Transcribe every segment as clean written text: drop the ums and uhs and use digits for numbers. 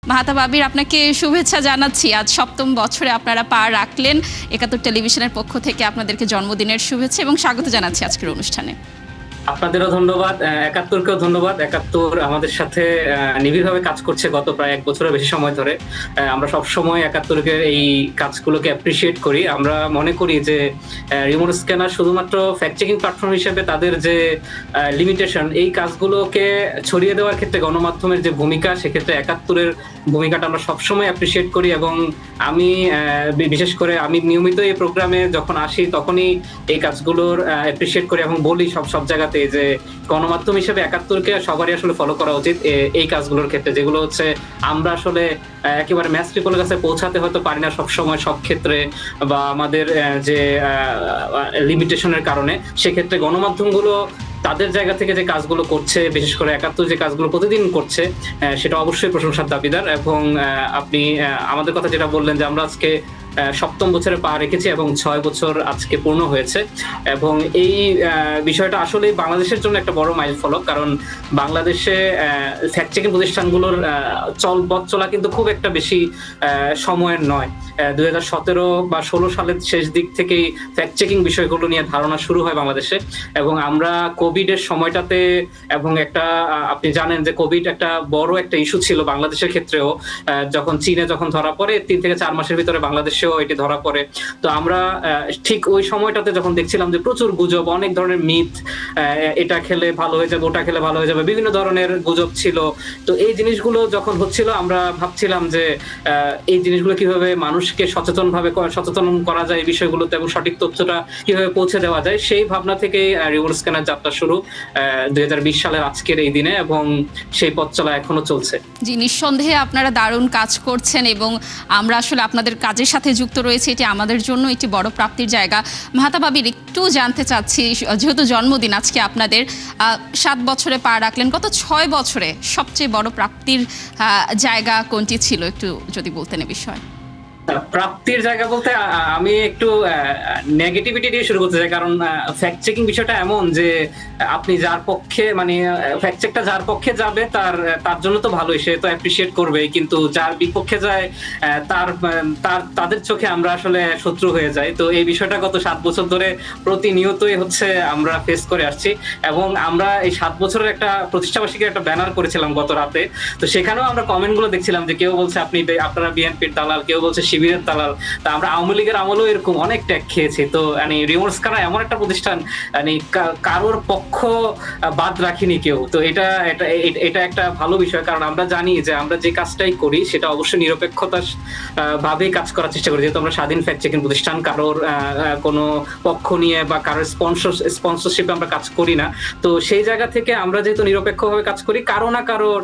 মাহাতাব আবির, আপনাকে শুভেচ্ছা জানাচ্ছি। আজ ৭ম বছরে আপনারা পা রাখলেন। ৭১ টেলিভিশনের পক্ষ থেকে আপনাদেরকে জন্মদিনের শুভেচ্ছা এবং স্বাগত জানাচ্ছি আজকের অনুষ্ঠানে। আপনাদেরও ধন্যবাদ, একাত্তরকেও ধন্যবাদ। একাত্তর আমাদের সাথে নিবিড়ভাবে কাজ করছে গত প্রায় ১ বছরের বেশি সময় ধরে। আমরা সবসময় একাত্তরকে এই কাজগুলোকে অ্যাপ্রিসিয়েট করি। আমরা মনে করি যে রিমোট স্ক্যানার শুধুমাত্র ফ্যাক্ট চেকিং প্ল্যাটফর্ম হিসেবে তাদের যে লিমিটেশন, এই কাজগুলোকে ছড়িয়ে দেওয়ার ক্ষেত্রে গণমাধ্যমের যে ভূমিকা, সেক্ষেত্রে একাত্তরের ভূমিকাটা আমরা সবসময় অ্যাপ্রিসিয়েট করি। এবং আমি বিশেষ করে আমি নিয়মিত এই প্রোগ্রামে যখন আসি তখনই এই কাজগুলোর অ্যাপ্রিসিয়েট করি এবং বলি সব জায়গাতে যে গণমাধ্যম হিসেবে একাত্তরকে সবারই আসলে ফলো করা উচিত এই কাজগুলোর ক্ষেত্রে, যেগুলো হচ্ছে আমরা আসলে একেবারে ম্যাস পিপলের কাছে পৌঁছাতে হয়তো পারি না সবসময় সব ক্ষেত্রে, বা আমাদের যে লিমিটেশনের কারণে। সেক্ষেত্রে গণমাধ্যমগুলো তাদের জায়গা থেকে যে কাজগুলো করছে, বিশেষ করে একাত্তর যে কাজগুলো প্রতিদিন করছে, সেটা অবশ্যই প্রশংসার দাবিদার। এবং আপনি আমাদের কথা যেটা বললেন যে আমরা আজকে ৭ম বছরে পা রেখেছি এবং ৬ বছর আজকে পূর্ণ হয়েছে। এবং এই বিষয়টা আসলে বাংলাদেশের জন্য একটা বড় মাইল ফলক, কারণ বাংলাদেশে ফ্যাক্ট চেকিং প্রতিষ্ঠানগুলোর পথ চলা কিন্তু খুব একটা বেশি সময়ের নয়। ২০১৭ বা ১৬ সালের শেষ দিক থেকেই ফ্যাক্ট চেকিং বিষয়গুলো নিয়ে ধারণা শুরু হয় বাংলাদেশে। এবং আমরা কোভিডের সময়টাতে, এবং একটা আপনি জানেন যে কোভিড একটা বড় একটা ইস্যু ছিল বাংলাদেশের ক্ষেত্রেও, যখন চীনে ধরা পড়ে ৩ থেকে ৪ মাসের ভিতরে বাংলাদেশেও এটি ধরা পড়ে। তো আমরা ঠিক ওই সময়টাতে যখন দেখছিলাম যে প্রচুর গুজব, অনেক ধরনের মিথ, এটা খেলে ভালো হয়ে যাবে, ওটা খেলে ভালো হয়ে যাবে, বিভিন্ন ধরনের গুজব ছিল। তো এই জিনিসগুলো যখন হচ্ছিল আমরা ভাবছিলাম যে এই জিনিসগুলো কিভাবে মানুষকে সচেতন করা যায় এই বিষয়গুলোতে, এবং সঠিক তথ্যটা কিভাবে পৌঁছে দেওয়া যায়, সেই ভাবনা থেকেই রিমোট স্ক্যানার যাত্রা শুরু ২০২০ সালের আজকের এই দিনে, এবং সেই পথ চলা এখনো চলছে। জি, নিঃসন্দেহে আপনারা দারুণ কাজ করছেন এবং আমরা আসলে আপনাদের কাজের সাথে যুক্ত রয়েছে। এটি আমাদের জন্য একটি বড় প্রাপ্তির জায়গা। মাহাতাব আবির, একটু জানতে চাচ্ছি, যেহেতু জন্মদিন আজকে আপনাদের, ৭ বছরে পা রাখলেন, গত ৬ বছরে সবচেয়ে বড় প্রাপ্তির জায়গা কোনটি ছিল, একটু যদি বলতেন এ বিষয়ে। প্রাপ্তির জায়গা বলতে আমি একটু নেগেটিভিটি দিয়ে শুরু করতে চাই, কারণ ফ্যাক্ট চেকিং বিষয়টা এমন যে আপনি যার পক্ষে, মানে ফ্যাক্ট চেকটা যার পক্ষে যাবে তার জন্য তো ভালোই, সে তো অ্যাপ্রিসিয়েট করবে, কিন্তু যার বিপক্ষে যায় তাদের চোখে আমরা আসলে শত্রু হয়ে যাই। তো এই বিষয়টা গত ৭ বছর ধরে প্রতিনিয়তই হচ্ছে আমরা ফেস করে আসছি। এবং আমরা এই ৭ বছরের একটা প্রতিষ্ঠাবার্ষিকীর একটা ব্যানার করেছিলাম গত রাতে। তো সেখানেও আমরা কমেন্টগুলো দেখছিলাম যে কেউ বলছে আপনারা বিএনপির দালাল, কেউ বলছে শিবিরের দালাল। তা আমরা আওয়ামী লীগের আমলেও এরকম অনেক ট্যাগ খেয়েছি। তো রিমোট স্ক্যানার এমন একটা প্রতিষ্ঠান, কারোর পক্ষ বাদ রাখিনি কেউ। তো এটা একটা ভালো বিষয়, কারণ আমরা জানি যে আমরা যে কাজটাই করি সেটা অবশ্যই নিরপেক্ষতার ভাবেই কাজ করার চেষ্টা করি, যেহেতু আমরা স্বাধীন ফ্যাক্ট চেকিং প্রতিষ্ঠান, কারোর কোনো পক্ষ নিয়ে বা কারোর স্পন্সরশিপে আমরা কাজ করি না। তো সেই জায়গা থেকে আমরা যেহেতু নিরপেক্ষভাবে কাজ করি, কারো না কারোর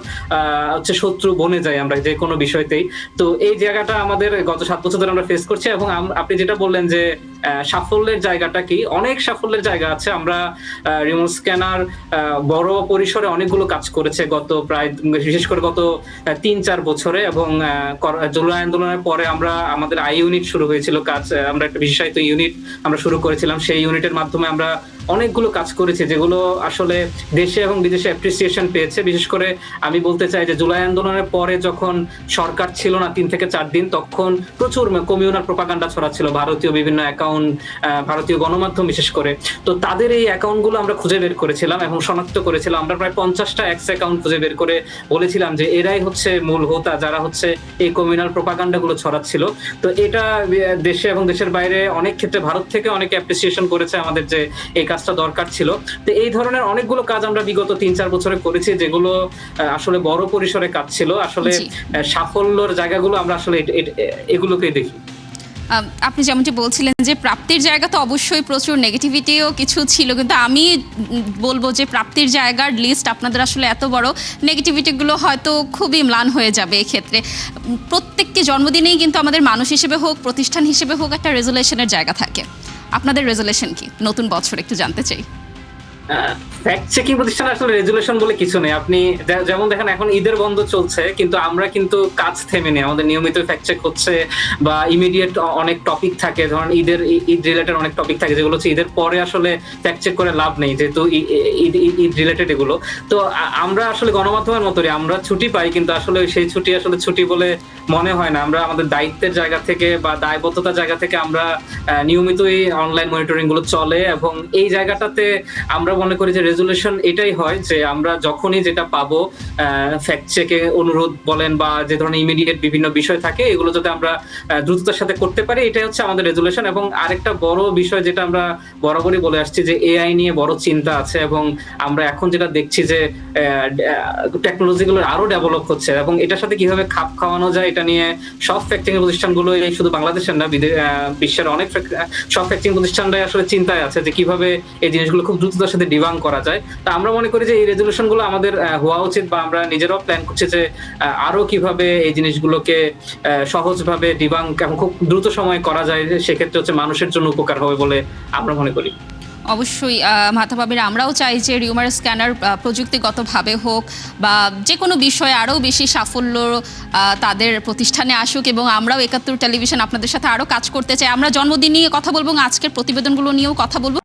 হচ্ছে শত্রু বনে যায় আমরা যে কোনো বিষয়তেই। তো এই জায়গাটা আমাদের গত ৭ বছর ধরে আমরা ফেস করছি। এবং আপনি যেটা বললেন যে সাফল্যের জায়গাটা কি, অনেক সাফল্যের জায়গা আছে। আমরা রিমোট স্ক্যানার বড় পরিসরে অনেকগুলো কাজ করেছে গত প্রায়, বিশেষ করে গত ৩-৪ বছরে। এবং জুলাই আন্দোলনের পরে আমাদের আই ইউনিট শুরু হয়েছিল কাজ। আমরা একটা বিশেষায়িত ইউনিট আমরা শুরু করেছিলাম। সেই ইউনিটের মাধ্যমে আমরা অনেকগুলো কাজ করেছি, যেগুলো আসলে দেশে এবং বিদেশে অ্যাপ্রিসিয়েশন পেয়েছে। বিশেষ করে আমি বলতে চাই যে জুলাই আন্দোলনের পরে যখন সরকার ছিল না ৩ থেকে ৪ দিন, তখন প্রচুর কমিউনাল প্রোপাগান্ডা ছড়াচ্ছিল ভারতীয় বিভিন্ন অ্যাকাউন্ট, ভারতীয় গণমাধ্যম বিশেষ করে। তো তাদের এই অ্যাকাউন্টগুলো আমরা খুঁজে বের করেছিলাম এবং শনাক্ত করেছিলাম। আমরা প্রায় 50টা এক্স অ্যাকাউন্ট খুঁজে বের করে বলেছিলাম যে এরাই হচ্ছে মূল হোতা, যারা হচ্ছে এই কমিউনাল প্রোপাগান্ডাগুলো ছড়াচ্ছিল। তো এটা দেশে এবং দেশের বাইরে অনেক ক্ষেত্রে ভারত থেকে অনেকে অ্যাপ্রিসিয়েশন করেছে আমাদের যে এই কাজটা দরকার ছিল। তো এই ধরনের অনেকগুলো কাজ আমরা বিগত ৩-৪ বছরে করেছি, যেগুলো আসলে বড় পরিসরে কাজ ছিল। আসলে সাফল্যের জায়গাগুলো আমরা আসলে এগুলোকেই দেখি। আপনি যেমনটি বলছিলেন যে প্রাপ্তির জায়গা তো অবশ্যই প্রচুর, নেগেটিভিটিও কিছু ছিল, কিন্তু আমি বলবো যে প্রাপ্তির জায়গার লিস্ট আপনাদের আসলে এত বড়, নেগেটিভিটিগুলো হয়তো খুবই ম্লান হয়ে যাবে এক্ষেত্রে। প্রত্যেকটি জন্মদিনেই কিন্তু আমাদের মানুষ হিসেবে হোক, প্রতিষ্ঠান হিসেবে হোক, একটা রেজুলেশনের জায়গা থাকে। আপনাদের রেজুলেশন কি নতুন বছর, একটু জানতে চাই। ফ্যাক্ট চেকিং প্রতিষ্ঠানে আসলে রেজুলেশন বলে কিছু নেই। আপনি যেমন দেখেন এখন ঈদের বন্ধ চলছে, কিন্তু আমরা কিন্তু কাজ থেমে নেই, আমাদের নিয়মিত ফ্যাক্ট চেক হচ্ছে, বা ইমিডিয়েট অনেক টপিক থাকে, ধরেন ঈদ রিলেটেড অনেক টপিক থাকে যেগুলো হচ্ছে ঈদের পরে আসলে ফ্যাক্ট চেক করে লাভ নেই, যেহেতু ঈদ রিলেটেড এগুলো। তো আমরা আসলে গণমাধ্যমের মতোই আমরা ছুটি পাই, কিন্তু আসলে সেই ছুটি আসলে ছুটি বলে মনে হয় না। আমরা আমাদের দায়িত্বের জায়গা থেকে বা দায়বদ্ধতার জায়গা থেকে আমরা নিয়মিতই অনলাইন মনিটরিং গুলো চলে, এবং এই জায়গাটাতে আমরা মনে করি যে রেজুলেশন এটাই হয় যে আমরা যখনই যেটা পাবো ফ্যাক্ট চেকে অনুরোধ বলেন বা যে ধরনের ইমিডিয়েট বিভিন্ন বিষয় থাকে, এগুলো যাতে আমরা দ্রুততার সাথে করতে পারি, এটাই হচ্ছে আমাদের রেজুলেশন। এবং আরেকটা বড় বিষয় যেটা আমরা বরাবরই বলে আসছি, যে এআই নিয়ে বড় চিন্তা আছে, এবং আমরা এখন যেটা দেখছি যে টেকনোলজি গুলো আরো ডেভেলপ হচ্ছে, এবং এটার সাথে কিভাবে খাপ খাওয়ানো যায় এটা নিয়ে সব ফ্যাক্টিং প্রতিষ্ঠানগুলো, এই শুধু বাংলাদেশের না, বিশ্বের অনেক সব ফ্যাক্টিং প্রতিষ্ঠানরাই আসলে চিন্তায় আছে যে কিভাবে এই জিনিসগুলো খুব দ্রুততার সাথে ডিবাঙ্ক করা যায়। তা আমরা মনে করি যে এই রেজুলেশন গুলো আমাদের হওয়া উচিত, বা আমরা নিজেরাও প্ল্যান করছি যে আরো কিভাবে এই জিনিসগুলোকে সহজভাবে ডিবাঙ্ক এবং খুব দ্রুত সময়ে করা যায়, সেক্ষেত্রে হচ্ছে মানুষের জন্য উপকার হবে বলে আমরা মনে করি। অবশ্যই মাহতাবাবির, আমরাও চাই যে রিউমার স্ক্যানার প্রযুক্তিগতভাবে হোক বা যে কোনো বিষয়ে আরও বেশি সাফল্য তাদের প্রতিষ্ঠানে আসুক, এবং আমরাও ৭১ টেলিভিশন আপনাদের সাথে আরও কাজ করতে চাই। আমরা জন্মদিন নিয়ে কথা বলবো, আজকের প্রতিবেদনগুলো নিয়েও কথা বলবো।